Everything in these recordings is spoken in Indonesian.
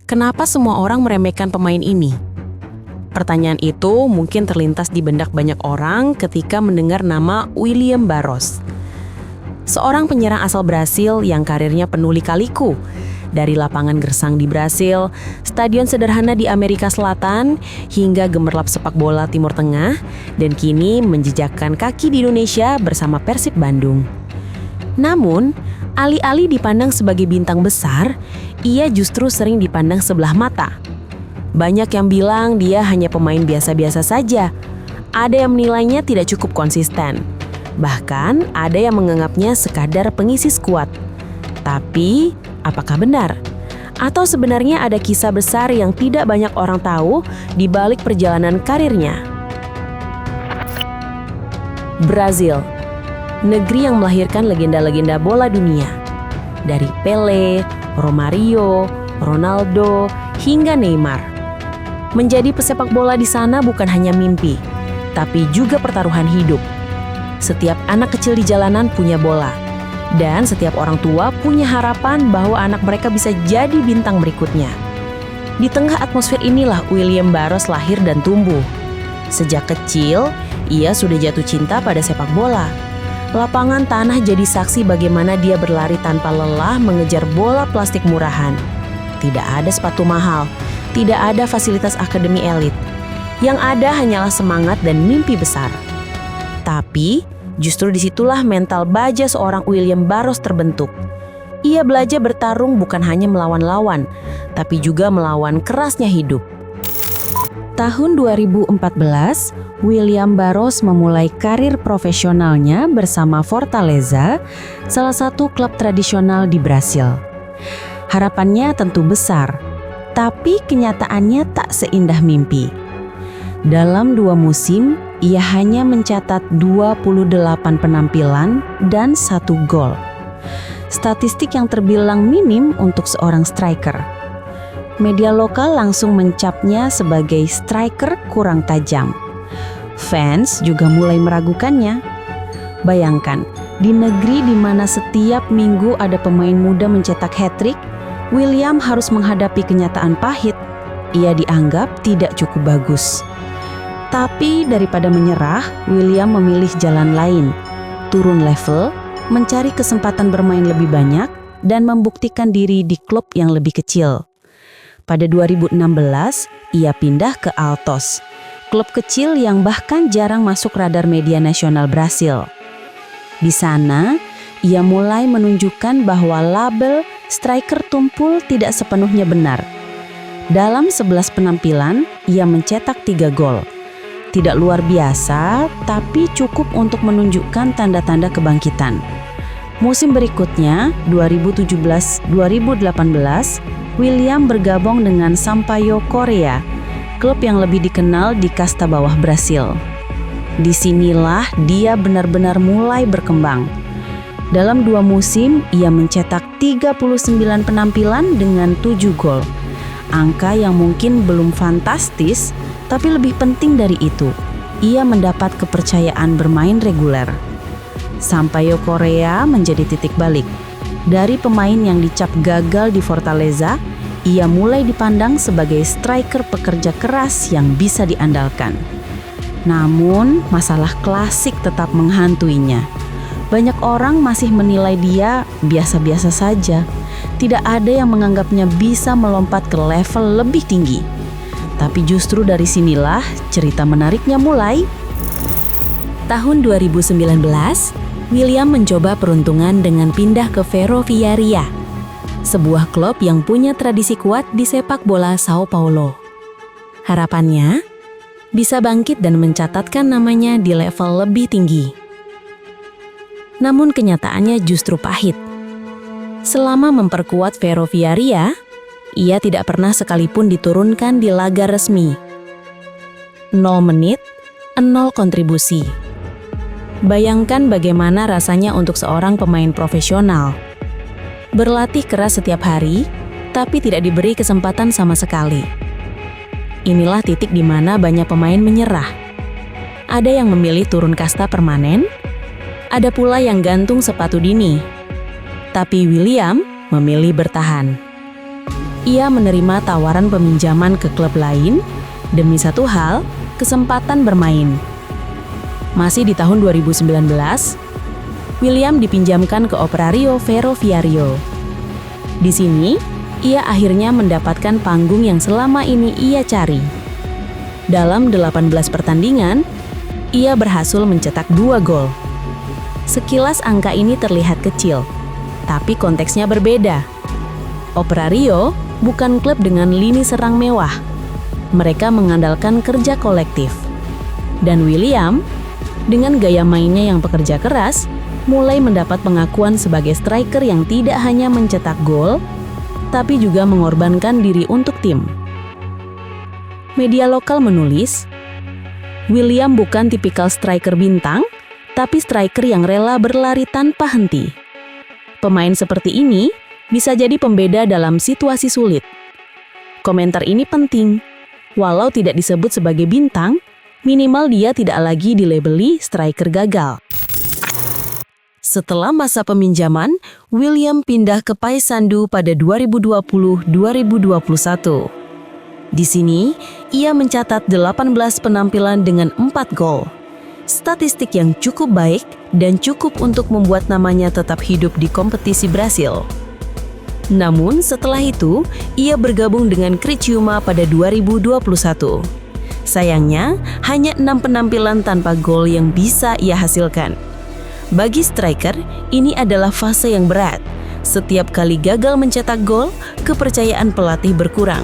Kenapa semua orang meremehkan pemain ini? Pertanyaan itu mungkin terlintas di benak banyak orang ketika mendengar nama William Barros. Seorang penyerang asal Brasil yang karirnya penuh lika-liku. Dari lapangan gersang di Brasil, stadion sederhana di Amerika Selatan, hingga gemerlap sepak bola Timur Tengah, dan kini menjejakkan kaki di Indonesia bersama Persib Bandung. Namun, alih-alih dipandang sebagai bintang besar, ia justru sering dipandang sebelah mata. Banyak yang bilang dia hanya pemain biasa-biasa saja. Ada yang menilainya tidak cukup konsisten. Bahkan ada yang menganggapnya sekadar pengisi skuad. Tapi, apakah benar? Atau sebenarnya ada kisah besar yang tidak banyak orang tahu di balik perjalanan karirnya? Brazil, negeri yang melahirkan legenda-legenda bola dunia. Dari Pelé, Romario, Ronaldo, hingga Neymar. Menjadi pesepak bola di sana bukan hanya mimpi, tapi juga pertaruhan hidup. Setiap anak kecil di jalanan punya bola. Dan setiap orang tua punya harapan bahwa anak mereka bisa jadi bintang berikutnya. Di tengah atmosfer inilah William Barros lahir dan tumbuh. Sejak kecil, ia sudah jatuh cinta pada sepak bola. Lapangan tanah jadi saksi bagaimana dia berlari tanpa lelah mengejar bola plastik murahan. Tidak ada sepatu mahal, tidak ada fasilitas akademi elit. Yang ada hanyalah semangat dan mimpi besar. Tapi, justru disitulah mental baja seorang William Barros terbentuk. Ia belajar bertarung bukan hanya melawan lawan, tapi juga melawan kerasnya hidup. Tahun 2014, William Barros memulai karir profesionalnya bersama Fortaleza, salah satu klub tradisional di Brasil. Harapannya tentu besar, tapi kenyataannya tak seindah mimpi. Dalam 2 musim, ia hanya mencatat 28 penampilan dan 1 gol. Statistik yang terbilang minim untuk seorang striker. Media lokal langsung mencapnya sebagai striker kurang tajam. Fans juga mulai meragukannya. Bayangkan, di negeri di mana setiap minggu ada pemain muda mencetak hat-trick, William harus menghadapi kenyataan pahit. Ia dianggap tidak cukup bagus. Tapi daripada menyerah, William memilih jalan lain. Turun level, mencari kesempatan bermain lebih banyak, dan membuktikan diri di klub yang lebih kecil. Pada 2016, ia pindah ke Altos, klub kecil yang bahkan jarang masuk radar media nasional Brasil. Di sana, ia mulai menunjukkan bahwa label striker tumpul tidak sepenuhnya benar. Dalam 11 penampilan, ia mencetak 3 gol. Tidak luar biasa, tapi cukup untuk menunjukkan tanda-tanda kebangkitan. Musim berikutnya, 2017-2018, William bergabung dengan Sampaio Corrêa, klub yang lebih dikenal di kasta bawah Brasil. Disinilah dia benar-benar mulai berkembang. Dalam 2 musim, ia mencetak 39 penampilan dengan 7 gol. Angka yang mungkin belum fantastis, tapi lebih penting dari itu, ia mendapat kepercayaan bermain reguler. Sampaio Corrêa menjadi titik balik. Dari pemain yang dicap gagal di Fortaleza, ia mulai dipandang sebagai striker pekerja keras yang bisa diandalkan. Namun, masalah klasik tetap menghantuinya. Banyak orang masih menilai dia biasa-biasa saja. Tidak ada yang menganggapnya bisa melompat ke level lebih tinggi. Tapi justru dari sinilah cerita menariknya mulai. Tahun 2019, William mencoba peruntungan dengan pindah ke Ferroviaria, sebuah klub yang punya tradisi kuat di sepak bola Sao Paulo. Harapannya, bisa bangkit dan mencatatkan namanya di level lebih tinggi. Namun kenyataannya justru pahit. Selama memperkuat Ferroviaria, ia tidak pernah sekalipun diturunkan di laga resmi. 0 menit, 0 kontribusi. Bayangkan bagaimana rasanya untuk seorang pemain profesional. Berlatih keras setiap hari, tapi tidak diberi kesempatan sama sekali. Inilah titik di mana banyak pemain menyerah. Ada yang memilih turun kasta permanen, ada pula yang gantung sepatu dini. Tapi William memilih bertahan. ia menerima tawaran peminjaman ke klub lain demi satu hal, kesempatan bermain. Masih di tahun 2019, William dipinjamkan ke Operario Ferroviario. Di sini, ia akhirnya mendapatkan panggung yang selama ini ia cari. Dalam 18 pertandingan, ia berhasil mencetak 2 gol. Sekilas angka ini terlihat kecil, tapi konteksnya berbeda. Operario bukan klub dengan lini serang mewah. Mereka mengandalkan kerja kolektif. Dan William, dengan gaya mainnya yang pekerja keras, mulai mendapat pengakuan sebagai striker yang tidak hanya mencetak gol, tapi juga mengorbankan diri untuk tim. Media lokal menulis, William bukan tipikal striker bintang, tapi striker yang rela berlari tanpa henti. Pemain seperti ini bisa jadi pembeda dalam situasi sulit. Komentar ini penting. Walau tidak disebut sebagai bintang, minimal dia tidak lagi dilabeli striker gagal. Setelah masa peminjaman, William pindah ke Paysandu pada 2020-2021. Di sini, ia mencatat 18 penampilan dengan 4 gol. Statistik yang cukup baik dan cukup untuk membuat namanya tetap hidup di kompetisi Brasil. Namun setelah itu, ia bergabung dengan Criciúma pada 2021. Sayangnya, hanya 6 penampilan tanpa gol yang bisa ia hasilkan. Bagi striker, ini adalah fase yang berat. Setiap kali gagal mencetak gol, kepercayaan pelatih berkurang.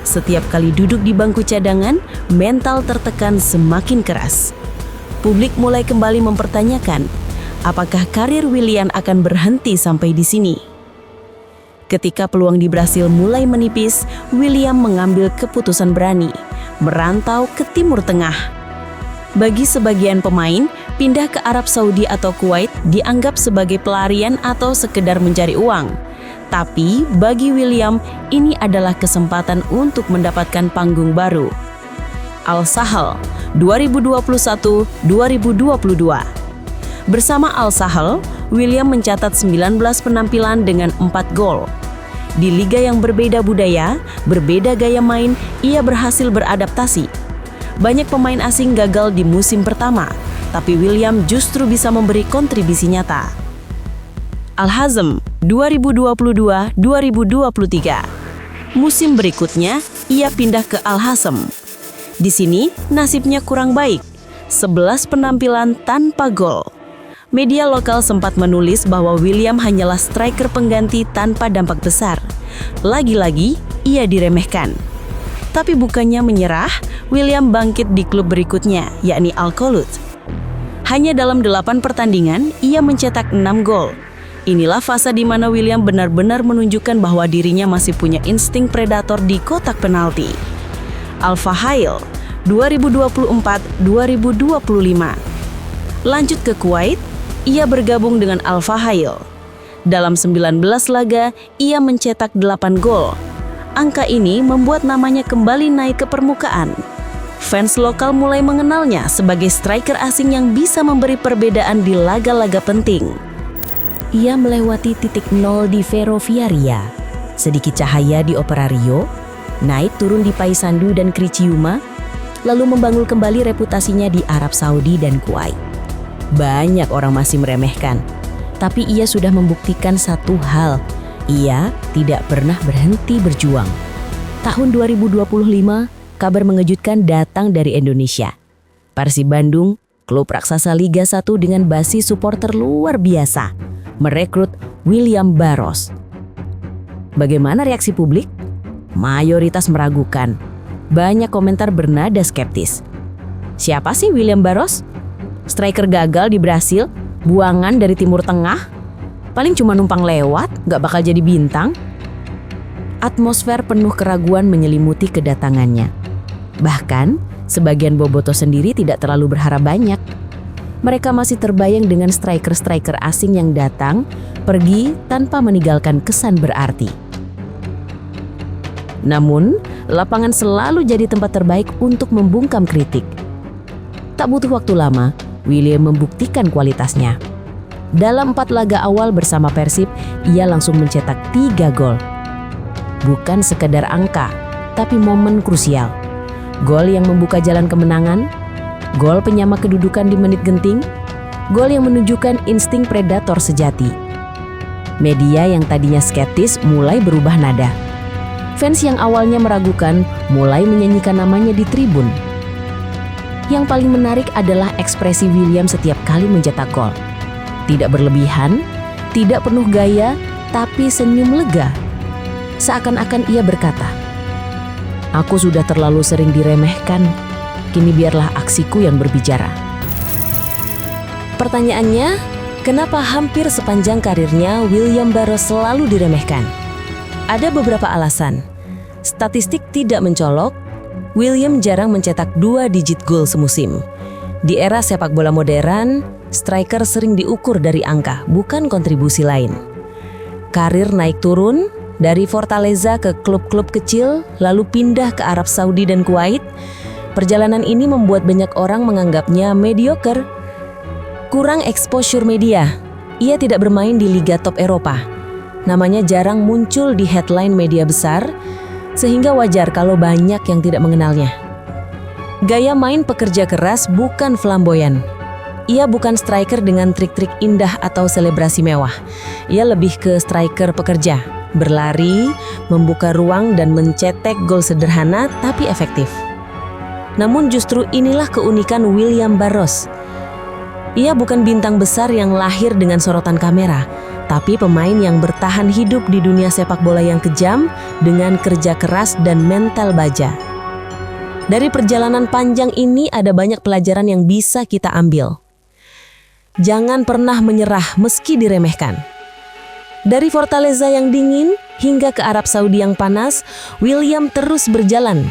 Setiap kali duduk di bangku cadangan, mental tertekan semakin keras. Publik mulai kembali mempertanyakan, apakah karir William akan berhenti sampai di sini? Ketika peluang di Brasil mulai menipis, William mengambil keputusan berani, merantau ke Timur Tengah. Bagi sebagian pemain, pindah ke Arab Saudi atau Kuwait dianggap sebagai pelarian atau sekedar mencari uang. Tapi bagi William, ini adalah kesempatan untuk mendapatkan panggung baru. Al-Sahel 2021-2022. Bersama Al-Sahel, William mencatat 19 penampilan dengan 4 gol. Di liga yang berbeda budaya, berbeda gaya main, ia berhasil beradaptasi. Banyak pemain asing gagal di musim pertama, tapi William justru bisa memberi kontribusi nyata. Al-Hazm 2022-2023. Musim berikutnya, ia pindah ke Al-Hazm. Di sini, nasibnya kurang baik. 11 penampilan tanpa gol. Media lokal sempat menulis bahwa William hanyalah striker pengganti tanpa dampak besar. Lagi-lagi, ia diremehkan. Tapi bukannya menyerah, William bangkit di klub berikutnya, yakni Al-Kholoud. Hanya dalam 8 pertandingan, ia mencetak 6 gol. Inilah fase di mana William benar-benar menunjukkan bahwa dirinya masih punya insting predator di kotak penalti. Al-Fahayl 2024-2025. Lanjut ke Kuwait, ia bergabung dengan Al-Fahayl. Dalam 19 laga, ia mencetak 8 gol. Angka ini membuat namanya kembali naik ke permukaan. Fans lokal mulai mengenalnya sebagai striker asing yang bisa memberi perbedaan di laga-laga penting. Ia melewati titik nol di Ferroviaria, sedikit cahaya di Operario, naik turun di Paysandu dan Criciúma, lalu membangun kembali reputasinya di Arab Saudi dan Kuwait. Banyak orang masih meremehkan, tapi ia sudah membuktikan satu hal, ia tidak pernah berhenti berjuang. Tahun 2025, kabar mengejutkan datang dari Indonesia. Persib Bandung, klub raksasa Liga 1 dengan basis supporter luar biasa, merekrut William Barros. Bagaimana reaksi publik? Mayoritas meragukan. Banyak komentar bernada skeptis. Siapa sih William Barros? Striker gagal di Brasil, buangan dari Timur Tengah, paling cuma numpang lewat, gak bakal jadi bintang. Atmosfer penuh keraguan menyelimuti kedatangannya. Bahkan, sebagian bobotoh sendiri tidak terlalu berharap banyak. Mereka masih terbayang dengan striker-striker asing yang datang, pergi tanpa meninggalkan kesan berarti. Namun, lapangan selalu jadi tempat terbaik untuk membungkam kritik. Tak butuh waktu lama, William membuktikan kualitasnya. Dalam 4 laga awal bersama Persib, ia langsung mencetak 3 gol. bukan sekedar angka, tapi momen krusial. Gol yang membuka jalan kemenangan, gol penyama kedudukan di menit genting, gol yang menunjukkan insting predator sejati. Media yang tadinya skeptis mulai berubah nada. Fans yang awalnya meragukan mulai menyanyikan namanya di tribun. Yang paling menarik adalah ekspresi William setiap kali mencetak gol. Tidak berlebihan, tidak penuh gaya, tapi senyum lega. Seakan-akan ia berkata, "Aku sudah terlalu sering diremehkan, kini biarlah aksiku yang berbicara." Pertanyaannya, kenapa hampir sepanjang karirnya William Barros selalu diremehkan? Ada beberapa alasan. Statistik tidak mencolok, William jarang mencetak 2 digit gol semusim. Di era sepak bola modern, striker sering diukur dari angka, bukan kontribusi lain. Karir naik turun, dari Fortaleza ke klub-klub kecil, lalu pindah ke Arab Saudi dan Kuwait. Perjalanan ini membuat banyak orang menganggapnya mediocre. Kurang exposure media, ia tidak bermain di liga top Eropa. Namanya jarang muncul di headline media besar, sehingga wajar kalau banyak yang tidak mengenalnya. Gaya main pekerja keras bukan flamboyan. Ia bukan striker dengan trik-trik indah atau selebrasi mewah. Ia lebih ke striker pekerja, berlari, membuka ruang dan mencetak gol sederhana tapi efektif. Namun justru inilah keunikan William Barros. Ia bukan bintang besar yang lahir dengan sorotan kamera, tapi pemain yang bertahan hidup di dunia sepak bola yang kejam dengan kerja keras dan mental baja. Dari perjalanan panjang ini ada banyak pelajaran yang bisa kita ambil. Jangan pernah menyerah meski diremehkan. Dari Fortaleza yang dingin hingga ke Arab Saudi yang panas, William terus berjalan.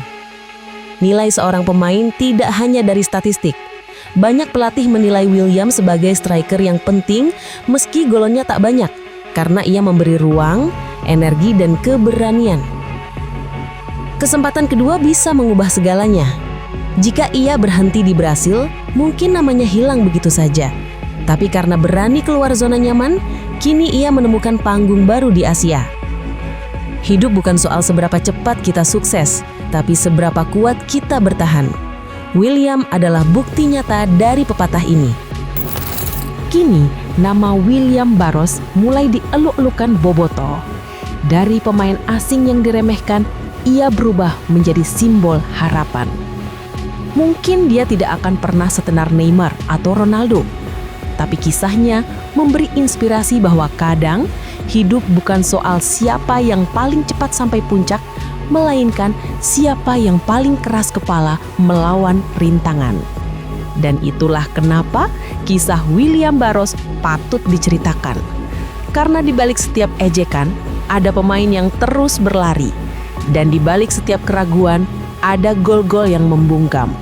Nilai seorang pemain tidak hanya dari statistik. Banyak pelatih menilai William sebagai striker yang penting meski golnya tak banyak, karena ia memberi ruang, energi, dan keberanian. Kesempatan kedua bisa mengubah segalanya. Jika ia berhenti di Brasil, mungkin namanya hilang begitu saja. Tapi karena berani keluar zona nyaman, kini ia menemukan panggung baru di Asia. Hidup bukan soal seberapa cepat kita sukses, tapi seberapa kuat kita bertahan. William adalah bukti nyata dari pepatah ini. Kini, nama William Barros mulai dieluk-elukan Bobotoh. Dari pemain asing yang diremehkan, ia berubah menjadi simbol harapan. Mungkin dia tidak akan pernah setenar Neymar atau Ronaldo, tapi kisahnya memberi inspirasi bahwa kadang hidup bukan soal siapa yang paling cepat sampai puncak, melainkan siapa yang paling keras kepala melawan rintangan. Dan itulah kenapa kisah William Barros patut diceritakan. Karena di balik setiap ejekan, ada pemain yang terus berlari. Dan di balik setiap keraguan, ada gol-gol yang membungkam.